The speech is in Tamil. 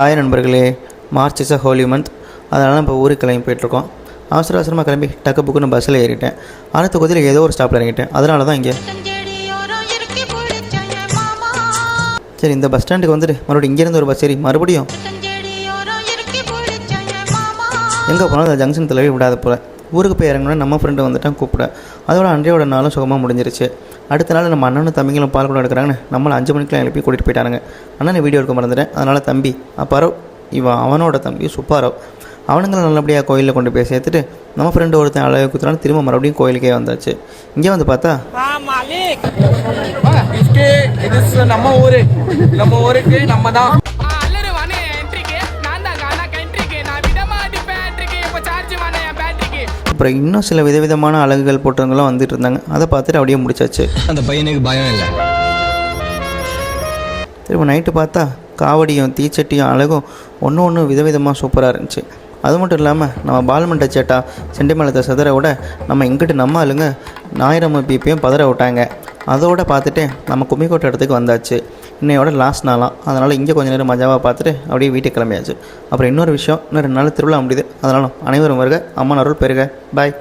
ஹாய் நண்பர்களே, March is a Holi month. அதனால் இப்போ ஊருக்கு கிளம்பி போயிட்டுருக்கோம். அவசரமாக கிளம்பி டக்கு புக்குன்னு பஸ்ஸில் ஏறிட்டேன். அடுத்த கொதியில் ஏதோ ஒரு ஸ்டாப்பில் இறங்கிட்டேன். அதனால தான் இங்கே சரி இந்த பஸ் ஸ்டாண்டுக்கு வந்துட்டு மறுபடியும் இங்கேருந்து ஒரு பஸ் ஏறி மறுபடியும் எங்கே போனாலும் அந்த ஜங்ஷன் தலைவி விடாத போல. ஊருக்கு போய் இறங்கணும்னா நம்ம ஃப்ரெண்டு வந்துட்டான் கூப்பிட. அதோட அன்றையோட நாளும் சுகமாக முடிஞ்சிருச்சு. அடுத்த நாள் நம்ம அண்ணனும் தம்பிங்களும் பால் கூட எடுக்கிறாங்கன்னு நம்மளை 5 மணிக்கெலாம் எழுப்பி கூட்டிகிட்டு போயிட்டானுங்க. அண்ணனை வீடியோ எடுக்க மறந்துட்டேன். அதனால் தம்பி அப்பாரவ் அவனோட தம்பி சுப்பாரவ் அவனுங்களை நல்லபடியாக கோயிலில் கொண்டு போய் சேர்த்துட்டு நம்ம ஃப்ரெண்டு ஒருத்தன் அழகு குத்துனாலும் திரும்ப மறுபடியும் கோயிலுக்கே வந்தாச்சு. இங்கே வந்து பார்த்தா நம்ம ஊருக்கு நம்ம தான் அப்புறம் இன்னும் சில விதவிதமான அழகுகள் போட்டவங்களாம் வந்துட்டு இருந்தாங்க. அதை பார்த்துட்டு அப்படியே முடிச்சாச்சு. அந்த பையனுக்கு பயம் இல்லை. திரும்ப நைட்டு பார்த்தா காவடியும் தீச்சட்டியும் அழகும் ஒன்று விதவிதமாக சூப்பராக இருந்துச்சு. அது மட்டும் இல்லாமல் நம்ம பால்மண்ட சேட்டா செண்டிமலத்தை சதுர விட நம்ம இங்கிட்டு நம்ம ஆளுங்க 1000 பிபியும் பதற விட்டாங்க. அதோடு பார்த்துட்டு நம்ம கும்மிக்கோட்டை இடத்துக்கு வந்தாச்சு. இன்னையோட லாஸ்ட் நாளாம். அதனால் இங்கே கொஞ்சம் நேரம் மஜாவாக பார்த்துட்டு அப்படியே வீட்டுக்கு கிளம்பியாச்சு. அப்புறம் இன்னொரு விஷயம், இன்னும் 2 நாள் திருவிழா முடியுது. அதனால அனைவரும் வருக, அம்மன் அருள் பெறுக. பாய்.